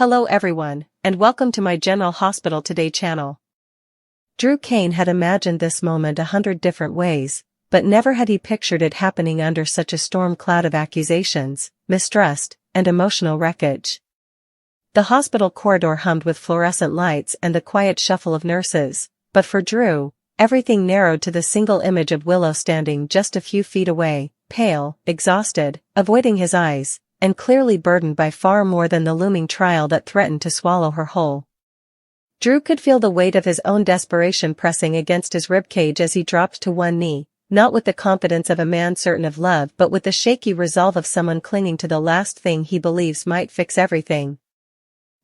Hello everyone, and welcome to my General Hospital Today channel. Drew Cain had imagined this moment 100 different ways, but never had he pictured it happening under such a storm cloud of accusations, mistrust, and emotional wreckage. The hospital corridor hummed with fluorescent lights and the quiet shuffle of nurses, but for Drew, everything narrowed to the single image of Willow standing just a few feet away, pale, exhausted, avoiding his eyes, and clearly burdened by far more than the looming trial that threatened to swallow her whole. Drew could feel the weight of his own desperation pressing against his ribcage as he dropped to one knee, not with the confidence of a man certain of love but with the shaky resolve of someone clinging to the last thing he believes might fix everything.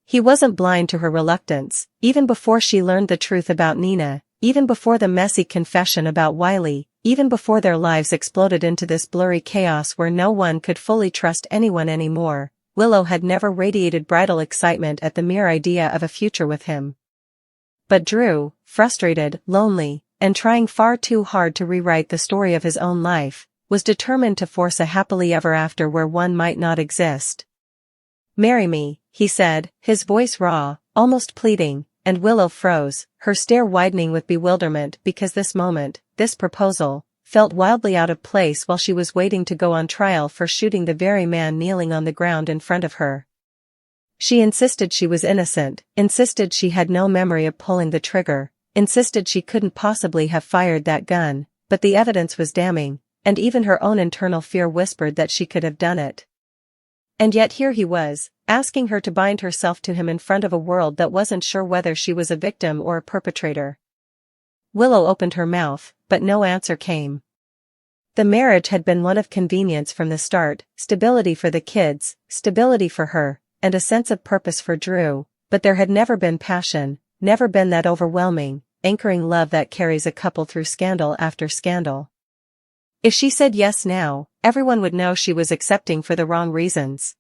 He wasn't blind to her reluctance, even before she learned the truth about Nina, even before the messy confession about Wiley, even before their lives exploded into this blurry chaos where no one could fully trust anyone anymore. Willow had never radiated bridal excitement at the mere idea of a future with him. But Drew, frustrated, lonely, and trying far too hard to rewrite the story of his own life, was determined to force a happily ever after where one might not exist. "Marry me," he said, his voice raw, almost pleading, and Willow froze, her stare widening with bewilderment because this moment, this proposal, felt wildly out of place while she was waiting to go on trial for shooting the very man kneeling on the ground in front of her. She insisted she was innocent, insisted she had no memory of pulling the trigger, insisted she couldn't possibly have fired that gun, but the evidence was damning, and even her own internal fear whispered that she could have done it. And yet here he was, asking her to bind herself to him in front of a world that wasn't sure whether she was a victim or a perpetrator. Willow opened her mouth, but no answer came. The marriage had been one of convenience from the start, stability for the kids, stability for her, and a sense of purpose for Drew, but there had never been passion, never been that overwhelming, anchoring love that carries a couple through scandal after scandal. If she said yes now, everyone would know she was accepting for the wrong reasons.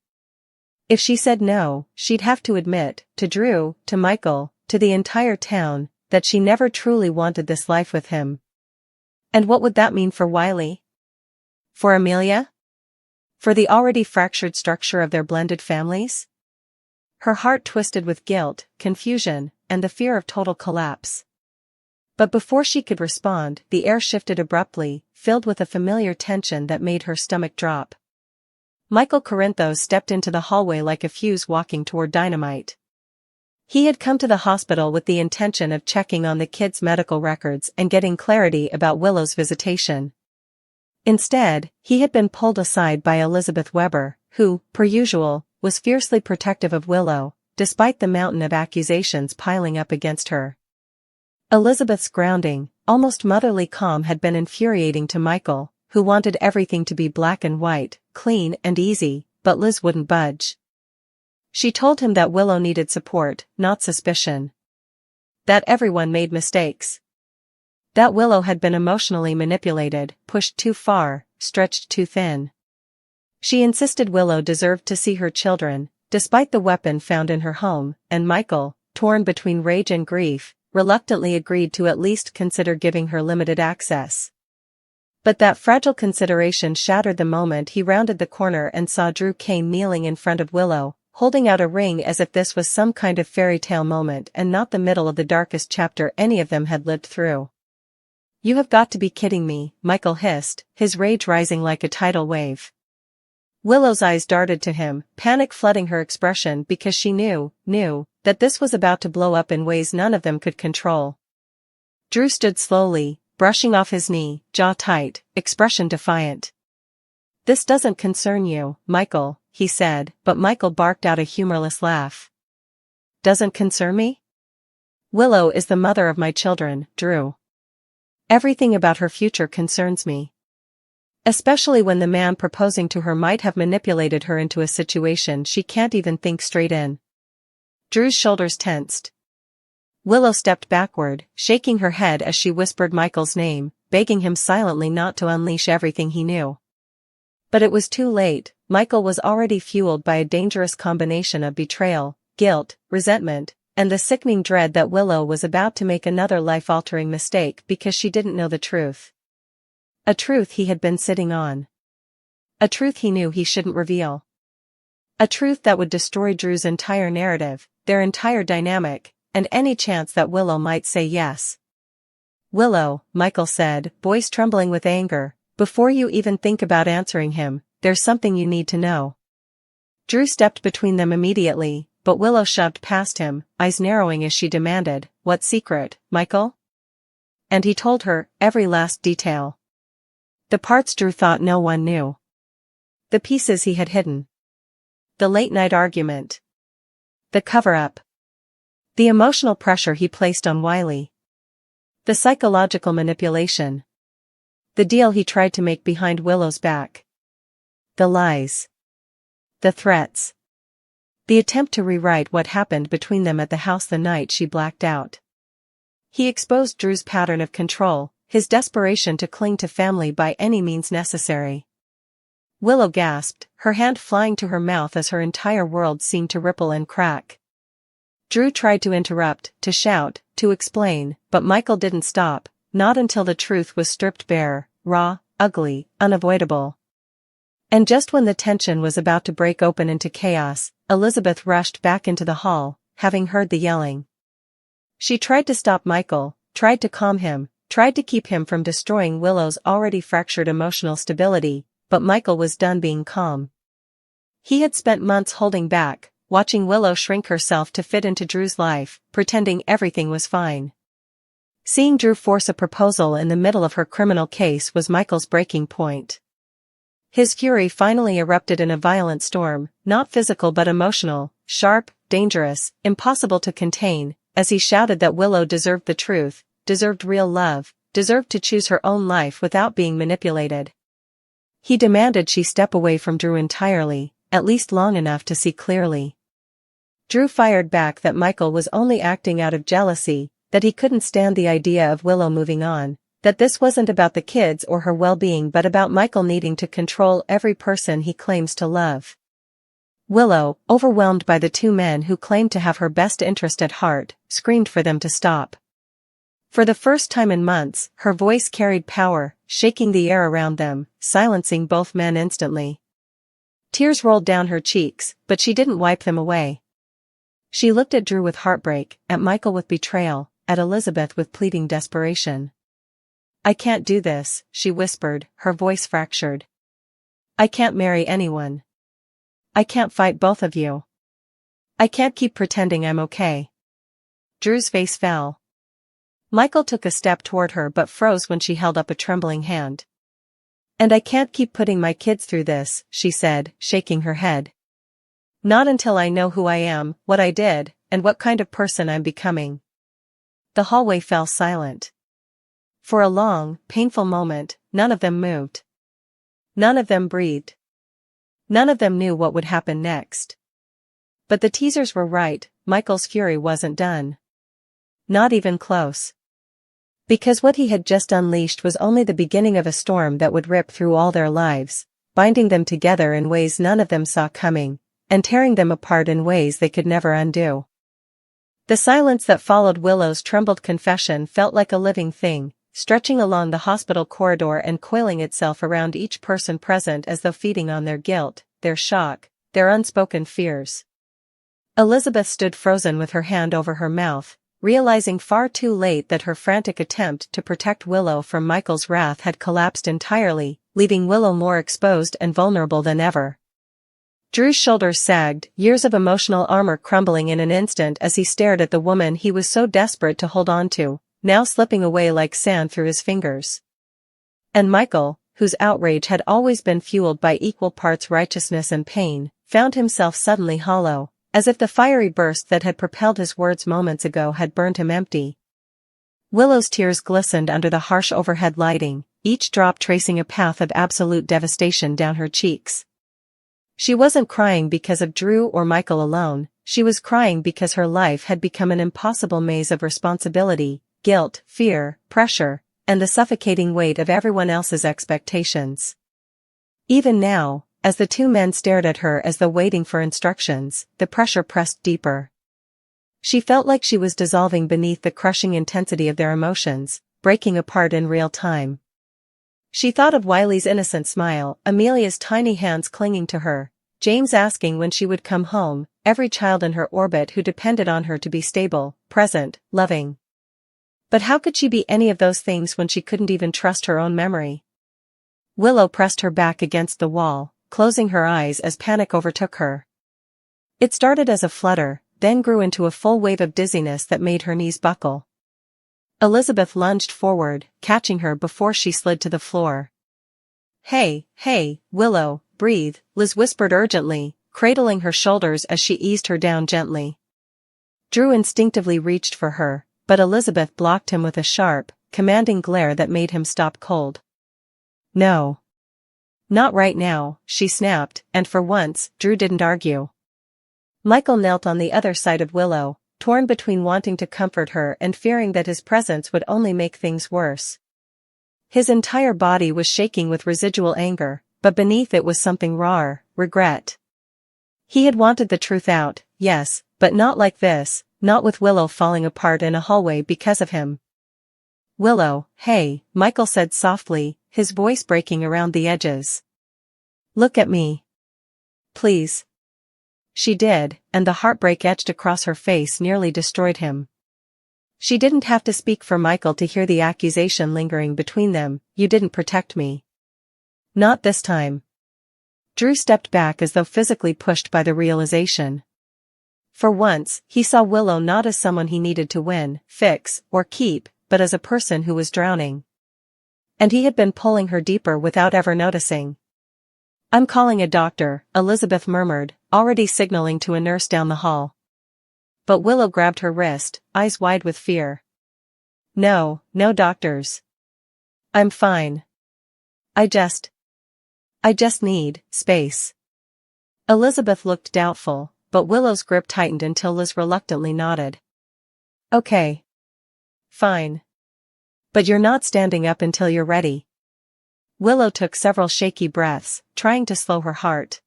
If she said no, she'd have to admit, to Drew, to Michael, to the entire town, that she never truly wanted this life with him. And what would that mean for Wiley? For Amelia? For the already fractured structure of their blended families? Her heart twisted with guilt, confusion, and the fear of total collapse. But before she could respond, the air shifted abruptly, filled with a familiar tension that made her stomach drop. Michael Corinthos stepped into the hallway like a fuse walking toward dynamite. He had come to the hospital with the intention of checking on the kids' medical records and getting clarity about Willow's visitation. Instead, he had been pulled aside by Elizabeth Weber, who, per usual, was fiercely protective of Willow, despite the mountain of accusations piling up against her. Elizabeth's grounding, almost motherly calm had been infuriating to Michael, who wanted everything to be black and white, clean and easy, but Liz wouldn't budge. She told him that Willow needed support, not suspicion. That everyone made mistakes. That Willow had been emotionally manipulated, pushed too far, stretched too thin. She insisted Willow deserved to see her children, despite the weapon found in her home, and Michael, torn between rage and grief, reluctantly agreed to at least consider giving her limited access. But that fragile consideration shattered the moment he rounded the corner and saw Drew Cain kneeling in front of Willow, holding out a ring as if this was some kind of fairy tale moment and not the middle of the darkest chapter any of them had lived through. "You have got to be kidding me," Michael hissed, his rage rising like a tidal wave. Willow's eyes darted to him, panic flooding her expression because she knew, that this was about to blow up in ways none of them could control. Drew stood slowly, brushing off his knee, jaw tight, expression defiant. "This doesn't concern you, Michael," he said, but Michael barked out a humorless laugh. "Doesn't concern me? Willow is the mother of my children, Drew. Everything about her future concerns me. Especially when the man proposing to her might have manipulated her into a situation she can't even think straight in." Drew's shoulders tensed. Willow stepped backward, shaking her head as she whispered Michael's name, begging him silently not to unleash everything he knew. But it was too late. Michael was already fueled by a dangerous combination of betrayal, guilt, resentment, and the sickening dread that Willow was about to make another life-altering mistake because she didn't know the truth. A truth he had been sitting on. A truth he knew he shouldn't reveal. A truth that would destroy Drew's entire narrative, their entire dynamic, and any chance that Willow might say yes. "Willow," Michael said, voice trembling with anger, "before you even think about answering him, there's something you need to know." Drew stepped between them immediately, but Willow shoved past him, eyes narrowing as she demanded, "What secret, Michael?" And he told her, every last detail. The parts Drew thought no one knew. The pieces he had hidden. The late-night argument. The cover-up. The emotional pressure he placed on Wiley. The psychological manipulation. The deal he tried to make behind Willow's back. The lies. The threats. The attempt to rewrite what happened between them at the house the night she blacked out. He exposed Drew's pattern of control, his desperation to cling to family by any means necessary. Willow gasped, her hand flying to her mouth as her entire world seemed to ripple and crack. Drew tried to interrupt, to shout, to explain, but Michael didn't stop, not until the truth was stripped bare, raw, ugly, unavoidable. And just when the tension was about to break open into chaos, Elizabeth rushed back into the hall, having heard the yelling. She tried to stop Michael, tried to calm him, tried to keep him from destroying Willow's already fractured emotional stability, but Michael was done being calm. He had spent months holding back, watching Willow shrink herself to fit into Drew's life, pretending everything was fine. Seeing Drew force a proposal in the middle of her criminal case was Michael's breaking point. His fury finally erupted in a violent storm, not physical but emotional, sharp, dangerous, impossible to contain, as he shouted that Willow deserved the truth, deserved real love, deserved to choose her own life without being manipulated. He demanded she step away from Drew entirely, at least long enough to see clearly. Drew fired back that Michael was only acting out of jealousy, that he couldn't stand the idea of Willow moving on, that this wasn't about the kids or her well-being but about Michael needing to control every person he claims to love. Willow, overwhelmed by the two men who claimed to have her best interest at heart, screamed for them to stop. For the first time in months, her voice carried power, shaking the air around them, silencing both men instantly. Tears rolled down her cheeks, but she didn't wipe them away. She looked at Drew with heartbreak, at Michael with betrayal, at Elizabeth with pleading desperation. "I can't do this," she whispered, her voice fractured. "I can't marry anyone. I can't fight both of you. I can't keep pretending I'm okay." Drew's face fell. Michael took a step toward her but froze when she held up a trembling hand. "And I can't keep putting my kids through this," she said, shaking her head. "Not until I know who I am, what I did, and what kind of person I'm becoming." The hallway fell silent. For a long, painful moment, none of them moved. None of them breathed. None of them knew what would happen next. But the teasers were right, Michael's fury wasn't done. Not even close. Because what he had just unleashed was only the beginning of a storm that would rip through all their lives, binding them together in ways none of them saw coming, and tearing them apart in ways they could never undo. The silence that followed Willow's trembled confession felt like a living thing, stretching along the hospital corridor and coiling itself around each person present as though feeding on their guilt, their shock, their unspoken fears. Elizabeth stood frozen with her hand over her mouth, realizing far too late that her frantic attempt to protect Willow from Michael's wrath had collapsed entirely, leaving Willow more exposed and vulnerable than ever. Drew's shoulders sagged, years of emotional armor crumbling in an instant as he stared at the woman he was so desperate to hold on to, now slipping away like sand through his fingers. And Michael, whose outrage had always been fueled by equal parts righteousness and pain, found himself suddenly hollow, as if the fiery burst that had propelled his words moments ago had burned him empty. Willow's tears glistened under the harsh overhead lighting, each drop tracing a path of absolute devastation down her cheeks. She wasn't crying because of Drew or Michael alone, she was crying because her life had become an impossible maze of responsibility, guilt, fear, pressure, and the suffocating weight of everyone else's expectations. Even now, as the two men stared at her as though waiting for instructions, the pressure pressed deeper. She felt like she was dissolving beneath the crushing intensity of their emotions, breaking apart in real time. She thought of Wiley's innocent smile, Amelia's tiny hands clinging to her, James asking when she would come home, every child in her orbit who depended on her to be stable, present, loving. But how could she be any of those things when she couldn't even trust her own memory? Willow pressed her back against the wall, closing her eyes as panic overtook her. It started as a flutter, then grew into a full wave of dizziness that made her knees buckle. Elizabeth lunged forward, catching her before she slid to the floor. Hey, Willow, breathe," Liz whispered urgently, cradling her shoulders as she eased her down gently. Drew instinctively reached for her, but Elizabeth blocked him with a sharp, commanding glare that made him stop cold. "No. Not right now," she snapped, and for once, Drew didn't argue. Michael knelt on the other side of Willow, torn between wanting to comfort her and fearing that his presence would only make things worse. His entire body was shaking with residual anger, but beneath it was something rawer, regret. He had wanted the truth out, yes, but not like this, not with Willow falling apart in a hallway because of him. "Willow, hey," Michael said softly, his voice breaking around the edges. "Look at me. Please." She did, and the heartbreak etched across her face nearly destroyed him. She didn't have to speak for Michael to hear the accusation lingering between them, "You didn't protect me." "Not this time." Drew stepped back as though physically pushed by the realization. For once, he saw Willow not as someone he needed to win, fix, or keep, but as a person who was drowning. And he had been pulling her deeper without ever noticing. "I'm calling a doctor," Elizabeth murmured, already signaling to a nurse down the hall. But Willow grabbed her wrist, eyes wide with fear. No doctors. I'm fine. I just need space." Elizabeth looked doubtful, but Willow's grip tightened until Liz reluctantly nodded. "Okay. Fine. But you're not standing up until you're ready." Willow took several shaky breaths, trying to slow her heart.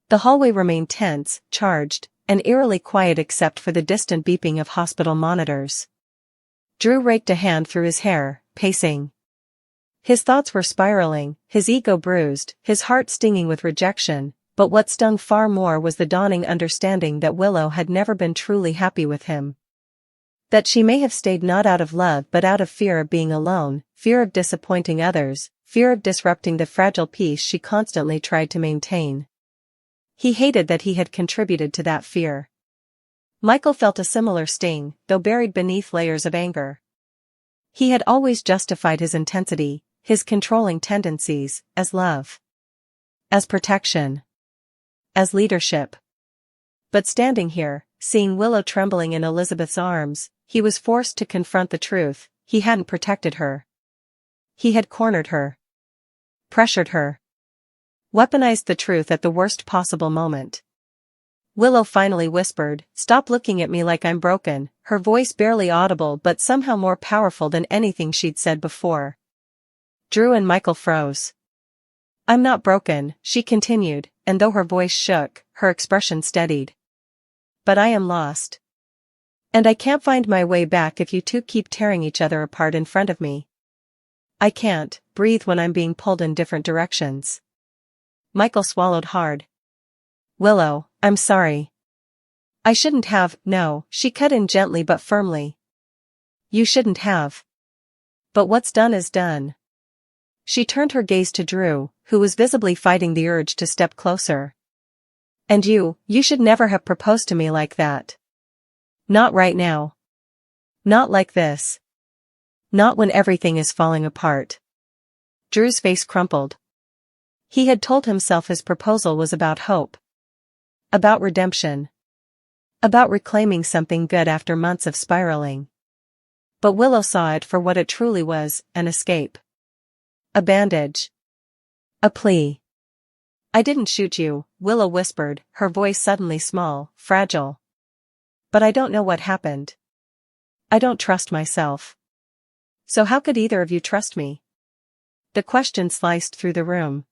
The hallway remained tense, charged, and eerily quiet except for the distant beeping of hospital monitors. Drew raked a hand through his hair, pacing. His thoughts were spiraling, his ego bruised, his heart stinging with rejection, but what stung far more was the dawning understanding that Willow had never been truly happy with him. That she may have stayed not out of love but out of fear of being alone, fear of disappointing others, fear of disrupting the fragile peace she constantly tried to maintain. He hated that he had contributed to that fear. Michael felt a similar sting, though buried beneath layers of anger. He had always justified his intensity, his controlling tendencies, as love. As protection. As leadership. But standing here, seeing Willow trembling in Elizabeth's arms, he was forced to confront the truth: he hadn't protected her. He had cornered her. Pressured her. Weaponized the truth at the worst possible moment. Willow finally whispered, "Stop looking at me like I'm broken," her voice barely audible but somehow more powerful than anything she'd said before. Drew and Michael froze. "I'm not broken," she continued, and though her voice shook, her expression steadied. "But I am lost. And I can't find my way back if you two keep tearing each other apart in front of me. I can't breathe when I'm being pulled in different directions." Michael swallowed hard. "Willow, I'm sorry. I shouldn't have." "No," she cut in gently but firmly. "You shouldn't have. But what's done is done." She turned her gaze to Drew, who was visibly fighting the urge to step closer. "And you should never have proposed to me like that. Not right now. Not like this. Not when everything is falling apart." Drew's face crumpled. He had told himself his proposal was about hope. About redemption. About reclaiming something good after months of spiraling. But Willow saw it for what it truly was: an escape. A bandage. A plea. "I didn't shoot you," Willow whispered, her voice suddenly small, fragile. "But I don't know what happened. I don't trust myself. So how could either of you trust me?" The question sliced through the room.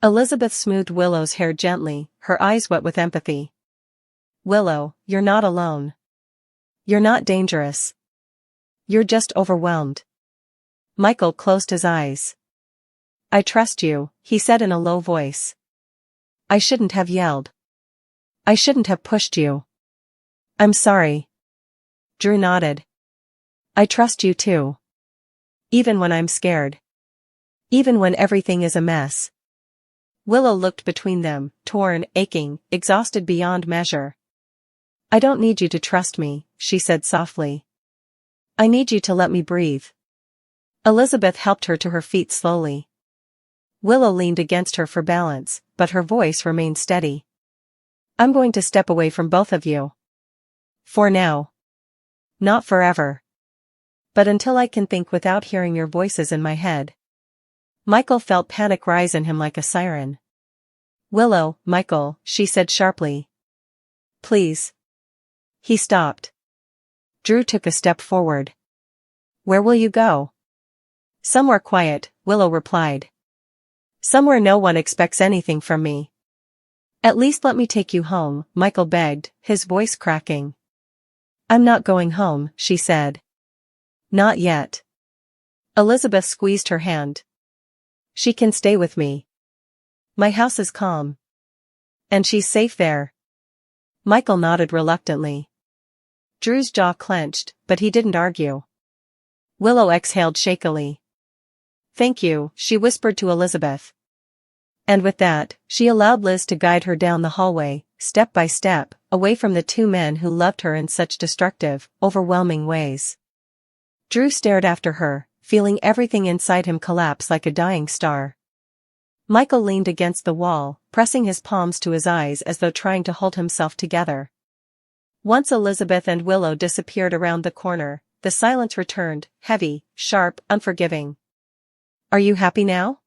Elizabeth smoothed Willow's hair gently, her eyes wet with empathy. "Willow, you're not alone. You're not dangerous. You're just overwhelmed." Michael closed his eyes. "I trust you," he said in a low voice. I shouldn't have yelled. I shouldn't have pushed you. I'm sorry. Drew nodded. I trust you too. Even when I'm scared. Even when everything is a mess. Willow looked between them, torn, aching, exhausted beyond measure. I don't need you to trust me, she said softly. I need you to let me breathe. Elizabeth helped her to her feet slowly. Willow leaned against her for balance, but her voice remained steady. I'm going to step away from both of you. For now. Not forever. But until I can think without hearing your voices in my head. Michael felt panic rise in him like a siren. Willow, Michael, she said sharply. Please. He stopped. Drew took a step forward. Where will you go? Somewhere quiet, Willow replied. Somewhere no one expects anything from me. At least let me take you home, Michael begged, his voice cracking. I'm not going home, she said. Not yet. Elizabeth squeezed her hand. She can stay with me. My house is calm. And she's safe there. Michael nodded reluctantly. Drew's jaw clenched, but he didn't argue. Willow exhaled shakily. Thank you, she whispered to Elizabeth. And with that, she allowed Liz to guide her down the hallway, step by step, away from the two men who loved her in such destructive, overwhelming ways. Drew stared after her, feeling everything inside him collapse like a dying star. Michael leaned against the wall, pressing his palms to his eyes as though trying to hold himself together. Once Elizabeth and Willow disappeared around the corner, the silence returned, heavy, sharp, unforgiving. Are you happy now?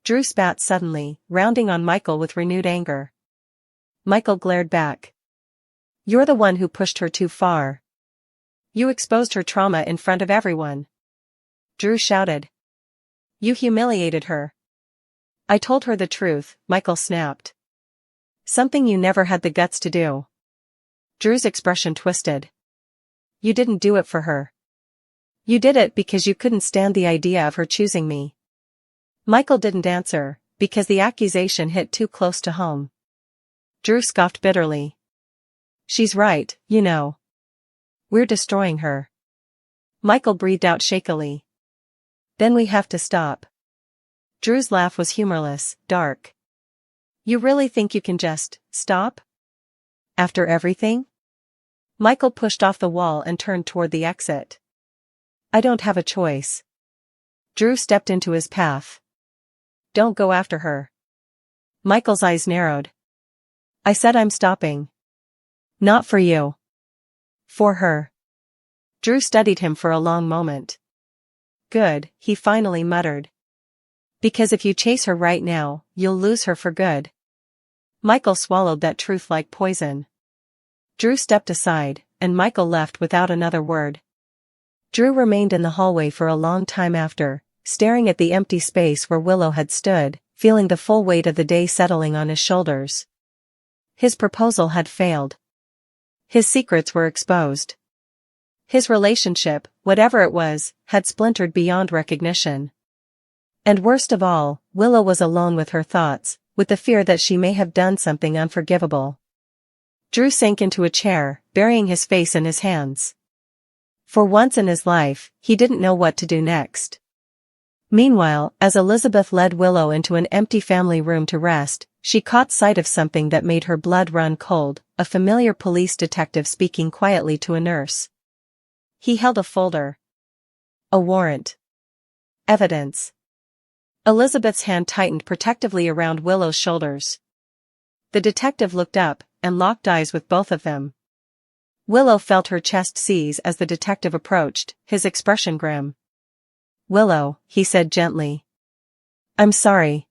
Drew spat suddenly, rounding on Michael with renewed anger. Michael glared back. You're the one who pushed her too far. You exposed her trauma in front of everyone. Drew shouted. You humiliated her. I told her the truth, Michael snapped. Something you never had the guts to do. Drew's expression twisted. You didn't do it for her. You did it because you couldn't stand the idea of her choosing me. Michael didn't answer, because the accusation hit too close to home. Drew scoffed bitterly. She's right, you know. We're destroying her. Michael breathed out shakily. Then we have to stop. Drew's laugh was humorless, dark. You really think you can just stop? After everything? Michael pushed off the wall and turned toward the exit. I don't have a choice. Drew stepped into his path. Don't go after her. Michael's eyes narrowed. I said I'm stopping. Not for you. For her. Drew studied him for a long moment. Good, he finally muttered. Because if you chase her right now, you'll lose her for good. Michael swallowed that truth like poison. Drew stepped aside, and Michael left without another word. Drew remained in the hallway for a long time after, staring at the empty space where Willow had stood, feeling the full weight of the day settling on his shoulders. His proposal had failed. His secrets were exposed. His relationship, whatever it was, had splintered beyond recognition. And worst of all, Willow was alone with her thoughts, with the fear that she may have done something unforgivable. Drew sank into a chair, burying his face in his hands. For once in his life, he didn't know what to do next. Meanwhile, as Elizabeth led Willow into an empty family room to rest, she caught sight of something that made her blood run cold, a familiar police detective speaking quietly to a nurse. He held a folder. A warrant. Evidence. Elizabeth's hand tightened protectively around Willow's shoulders. The detective looked up, and locked eyes with both of them. Willow felt her chest seize as the detective approached, his expression grim. Willow, he said gently. I'm sorry.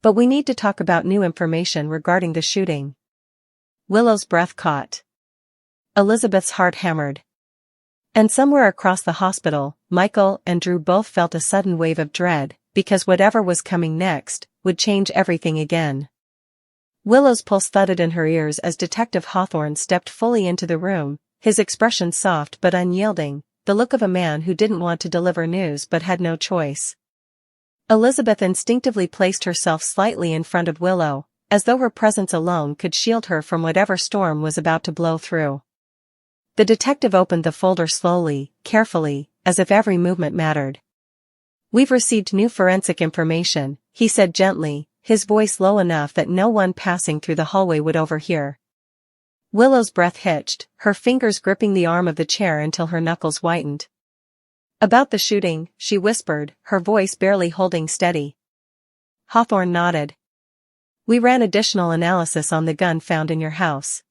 But we need to talk about new information regarding the shooting. Willow's breath caught. Elizabeth's heart hammered. And somewhere across the hospital, Michael and Drew both felt a sudden wave of dread, because whatever was coming next would change everything again. Willow's pulse thudded in her ears as Detective Hawthorne stepped fully into the room, his expression soft but unyielding, the look of a man who didn't want to deliver news but had no choice. Elizabeth instinctively placed herself slightly in front of Willow, as though her presence alone could shield her from whatever storm was about to blow through. The detective opened the folder slowly, carefully, as if every movement mattered. "We've received new forensic information," he said gently, his voice low enough that no one passing through the hallway would overhear. Willow's breath hitched, her fingers gripping the arm of the chair until her knuckles whitened. "About the shooting," she whispered, her voice barely holding steady. Hawthorne nodded. "We ran additional analysis on the gun found in your house.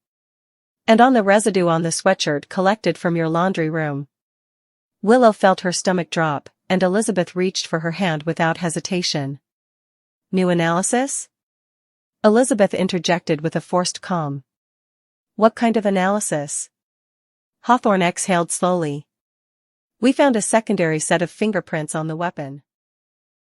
And on the residue on the sweatshirt collected from your laundry room." Willow felt her stomach drop, and Elizabeth reached for her hand without hesitation. "New analysis?" Elizabeth interjected with a forced calm. "What kind of analysis?" Hawthorne exhaled slowly. "We found a secondary set of fingerprints on the weapon."